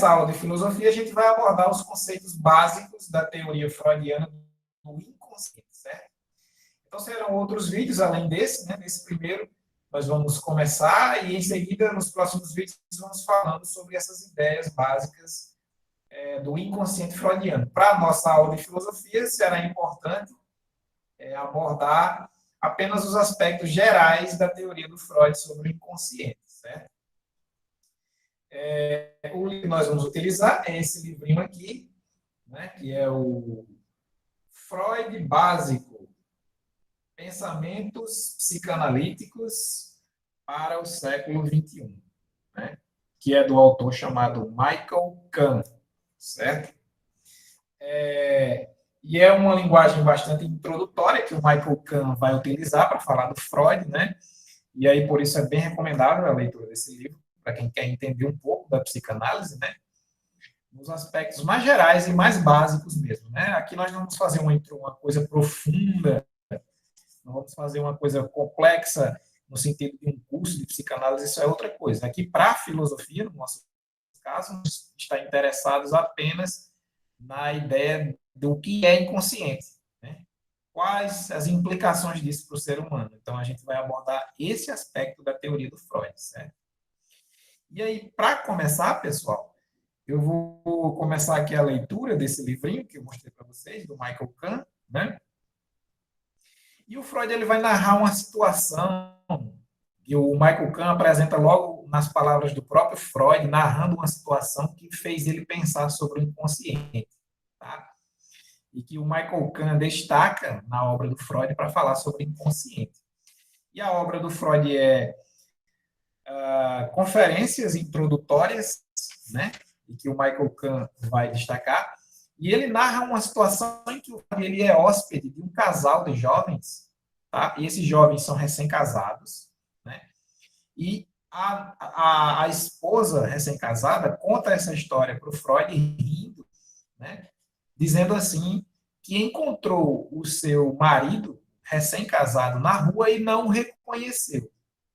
nessa aula de filosofia, a gente vai abordar os conceitos básicos da teoria freudiana do inconsciente, certo? Então, serão outros vídeos além desse, né? Nesse primeiro, nós vamos começar e, em seguida, nos próximos vídeos, vamos falando sobre essas ideias básicas do inconsciente freudiano. Para a nossa aula de filosofia, será importante abordar apenas os aspectos gerais da teoria do Freud sobre o inconsciente, certo? O livro que nós vamos utilizar é esse livrinho aqui, né, que é o Freud Básico, Pensamentos Psicanalíticos para o século XXI, né, que é do autor chamado Michael Kahn, certo? E é uma linguagem bastante introdutória que o Michael Kahn vai utilizar para falar do Freud, né? E aí, por isso, é bem recomendável a leitura desse livro, para quem quer entender um pouco da psicanálise, né? Nos aspectos mais gerais e mais básicos mesmo, né? Aqui nós não vamos fazer uma coisa profunda, não vamos fazer uma coisa complexa no sentido de um curso de psicanálise, isso é outra coisa. Aqui, para a filosofia, no nosso caso, nós está interessados apenas na ideia do que é inconsciente, né? Quais as implicações disso para o ser humano. Então, a gente vai abordar esse aspecto da teoria do Freud, certo? E aí, para começar, pessoal, eu vou começar aqui a leitura desse livrinho que eu mostrei para vocês, do Michael Kahn, né? E o Freud ele vai narrar uma situação que o Michael Kahn apresenta logo nas palavras do próprio Freud, narrando uma situação que fez ele pensar sobre o inconsciente, tá? E que o Michael Kahn destaca na obra do Freud para falar sobre o inconsciente. E a obra do Freud é conferências introdutórias, né? E que o Michael Kahn vai destacar. E ele narra uma situação em que ele é hóspede de um casal de jovens, tá? E esses jovens são recém-casados, né? E a esposa recém-casada conta essa história para o Freud rindo, né? Dizendo assim que encontrou o seu marido recém-casado na rua e não o reconheceu,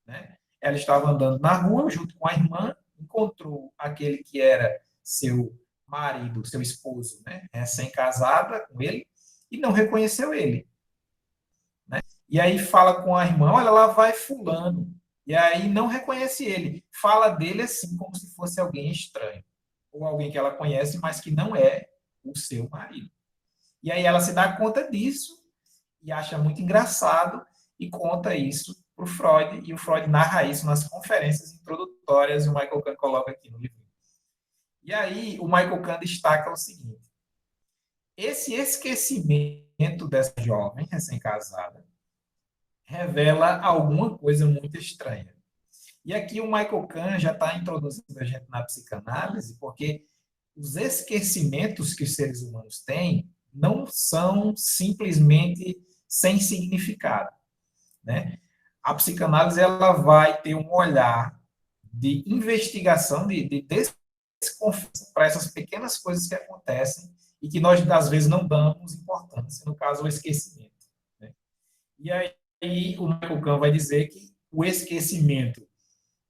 né? Ela estava andando na rua junto com a irmã, encontrou aquele que era seu marido, seu esposo, né, recém-casada com ele, e não reconheceu ele, né? E aí fala com a irmã, olha, lá vai fulano, e aí não reconhece ele, fala dele assim como se fosse alguém estranho, ou alguém que ela conhece, mas que não é o seu marido. E aí ela se dá conta disso e acha muito engraçado e conta isso para o Freud, e o Freud narra isso nas conferências introdutórias, e o Michael Kahn coloca aqui no livro. E aí o Michael Kahn destaca o seguinte: esse esquecimento dessa jovem recém-casada revela alguma coisa muito estranha. E aqui o Michael Kahn já está introduzindo a gente na psicanálise, porque os esquecimentos que os seres humanos têm não são simplesmente sem significado, né? A psicanálise ela vai ter um olhar de investigação, de desconfiança para essas pequenas coisas que acontecem e que nós, às vezes, não damos importância, no caso, o esquecimento, né? E aí o Michael Kahn vai dizer que o esquecimento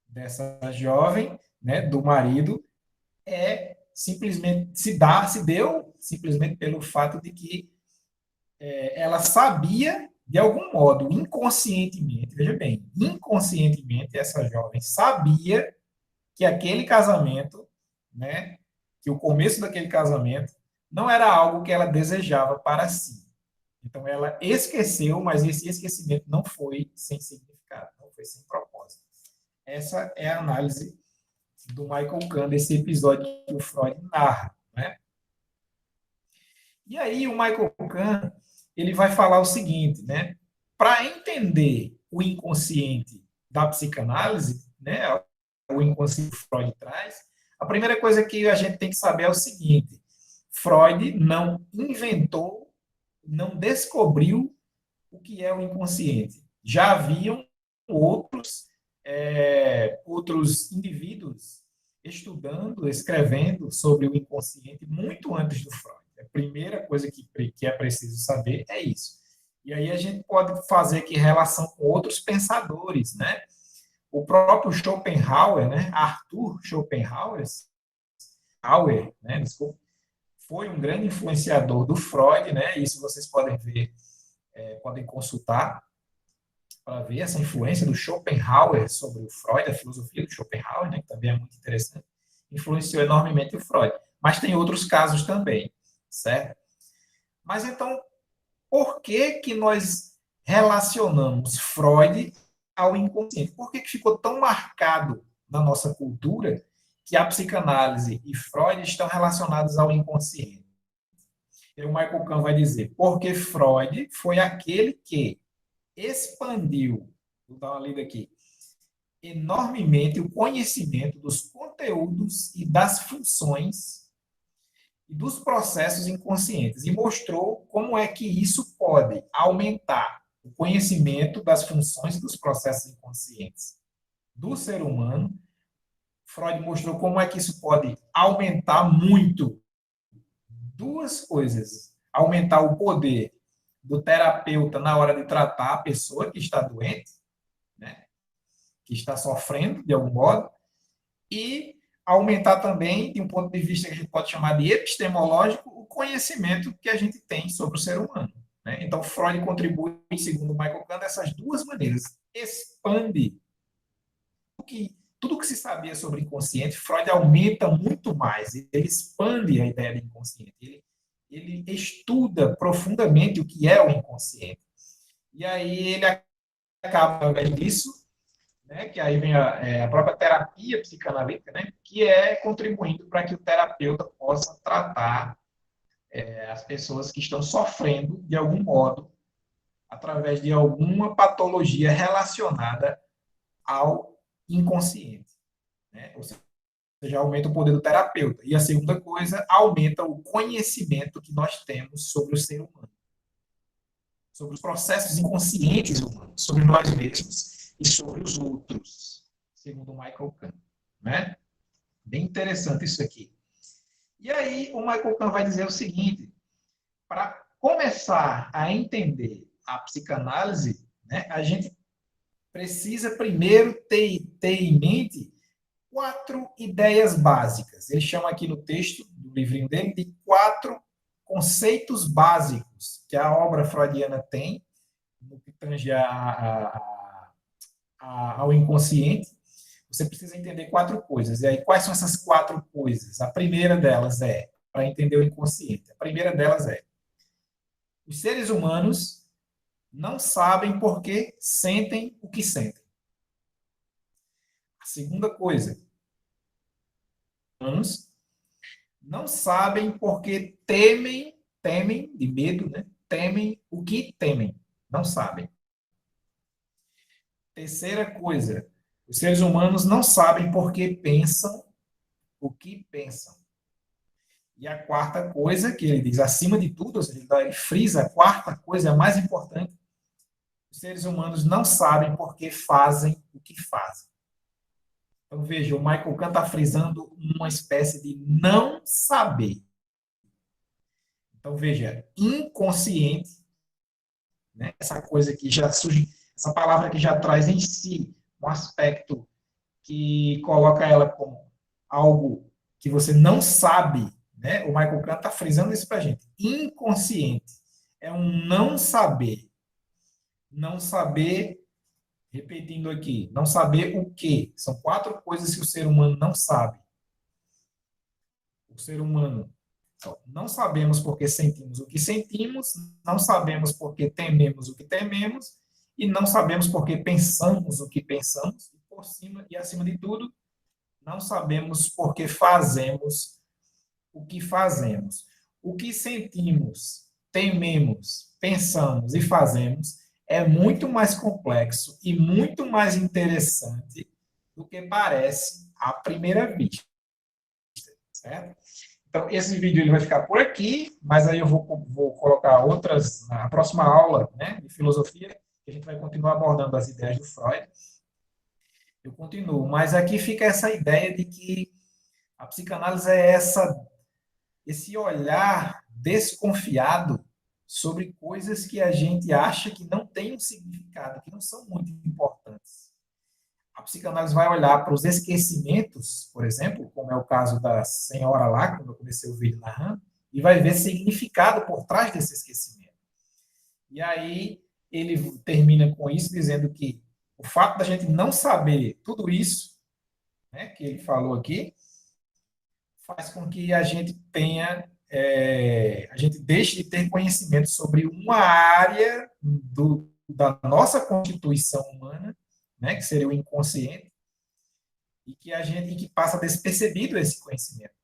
dessa jovem, né, do marido, simplesmente se deu simplesmente pelo fato de que ela sabia, de algum modo, inconscientemente, veja bem, inconscientemente, essa jovem sabia que aquele casamento, né, que o começo daquele casamento não era algo que ela desejava para si. Então, ela esqueceu, mas esse esquecimento não foi sem significado, não foi sem propósito. Essa é a análise do Michael Kahn desse episódio que o Freud narra, né? E aí o Michael Kahn ele vai falar o seguinte, né? Para entender o inconsciente da psicanálise, né? O inconsciente que Freud traz, a primeira coisa que a gente tem que saber é o seguinte: Freud não inventou, não descobriu o que é o inconsciente. Já haviam outros indivíduos estudando, escrevendo sobre o inconsciente muito antes do Freud. A primeira coisa que é preciso saber é isso. E aí a gente pode fazer aqui relação com outros pensadores, né? O próprio Schopenhauer, né? Arthur Schopenhauer, Schopenhauer, né, desculpa, foi um grande influenciador do Freud, né? Isso vocês podem ver, podem consultar para ver essa influência do Schopenhauer sobre o Freud, a filosofia do Schopenhauer, né, que também é muito interessante, influenciou enormemente o Freud. Mas tem outros casos também, certo? Mas então, por que que nós relacionamos Freud ao inconsciente? Por que que ficou tão marcado na nossa cultura que a psicanálise e Freud estão relacionados ao inconsciente? E o Michael Kahn vai dizer, porque Freud foi aquele que expandiu, vou dar uma lida aqui, enormemente o conhecimento dos conteúdos e das funções e dos processos inconscientes e mostrou como é que isso pode aumentar o conhecimento das funções e dos processos inconscientes do ser humano. Freud mostrou como é que isso pode aumentar muito duas coisas: aumentar o poder do terapeuta na hora de tratar a pessoa que está doente, né, que está sofrendo de algum modo, e aumentar também, de um ponto de vista que a gente pode chamar de epistemológico, o conhecimento que a gente tem sobre o ser humano. Né? Então, Freud contribui, segundo Michael Kahn, dessas duas maneiras. Expande tudo que se sabia sobre inconsciente, Freud aumenta muito mais, ele expande a ideia de inconsciente, ele estuda profundamente o que é o inconsciente. E aí ele acaba, ao invés disso, né, que aí vem a própria terapia psicanalítica, né, que é contribuindo para que o terapeuta possa tratar as pessoas que estão sofrendo de algum modo através de alguma patologia relacionada ao inconsciente. Né? Ou seja, aumenta o poder do terapeuta. E a segunda coisa, aumenta o conhecimento que nós temos sobre o ser humano, sobre os processos inconscientes humanos, sobre nós mesmos e sobre os outros, segundo Michael Kahn. Né? Bem interessante isso aqui. E aí o Michael Kahn vai dizer o seguinte, para começar a entender a psicanálise, né, a gente precisa primeiro ter em mente 4 ideias básicas. Ele chama aqui no texto do livrinho dele de 4 conceitos básicos que a obra freudiana tem no que tange ao inconsciente. Você precisa entender 4 coisas. E aí, quais são essas 4 coisas? A primeira delas é, para entender o inconsciente, a primeira delas é, os seres humanos não sabem por que sentem o que sentem. A segunda coisa, humanos não sabem porque temem, de medo, né? Temem o que temem. Não sabem. Terceira coisa, os seres humanos não sabem porque pensam o que pensam. E a quarta coisa, que ele diz acima de tudo, ou seja, ele frisa a quarta coisa, a mais importante, os seres humanos não sabem porque fazem o que fazem. Então, veja, o Michael Kahn está frisando uma espécie de não saber. Então, veja, inconsciente, né? Essa coisa que já surge, essa palavra que já traz em si um aspecto que coloca ela como algo que você não sabe, né? O Michael Kahn está frisando isso para a gente. Inconsciente é um não saber. Não saber, repetindo aqui, não saber o quê? São 4 coisas que o ser humano não sabe. O ser humano não sabemos porque sentimos o que sentimos, não sabemos porque tememos o que tememos, e não sabemos porque pensamos o que pensamos, e por cima e acima de tudo, não sabemos porque fazemos o que fazemos. O que sentimos, tememos, pensamos e fazemos é muito mais complexo e muito mais interessante do que parece à primeira vista. Certo? Então, esse vídeo ele vai ficar por aqui, mas aí eu vou colocar outras, na próxima aula, né, de filosofia, que a gente vai continuar abordando as ideias do Freud. Eu continuo, mas aqui fica essa ideia de que a psicanálise é esse olhar desconfiado sobre coisas que a gente acha que não têm um significado, que não são muito importantes. A psicanálise vai olhar para os esquecimentos, por exemplo, como é o caso da senhora lá, quando eu comecei o vídeo narrando, e vai ver significado por trás desse esquecimento. E aí ele termina com isso dizendo que o fato da gente não saber tudo isso, né, que ele falou aqui, faz com que a gente tenha, a gente deixe de ter conhecimento sobre uma área da nossa constituição humana, né, que seria o inconsciente, e que a gente que passa despercebido esse conhecimento.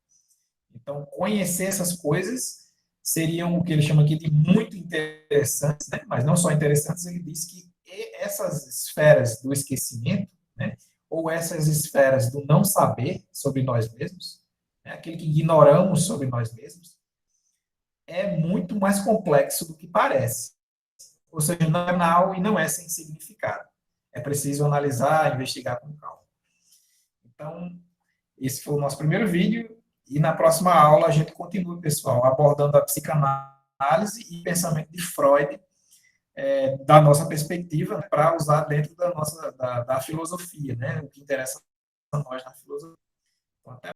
Então, conhecer essas coisas seriam o que ele chama aqui de muito interessantes, né? Mas não só interessantes, ele diz que essas esferas do esquecimento, né? Ou essas esferas do não saber sobre nós mesmos, né? Aquele que ignoramos sobre nós mesmos, é muito mais complexo do que parece. Ou seja, não é banal e não é sem significado. É preciso analisar, investigar com calma. Então, esse foi o nosso primeiro vídeo. E na próxima aula a gente continua, pessoal, abordando a psicanálise e pensamento de Freud, da nossa perspectiva, né, para usar dentro da nossa da filosofia, né? O que interessa a nós na filosofia. Então, até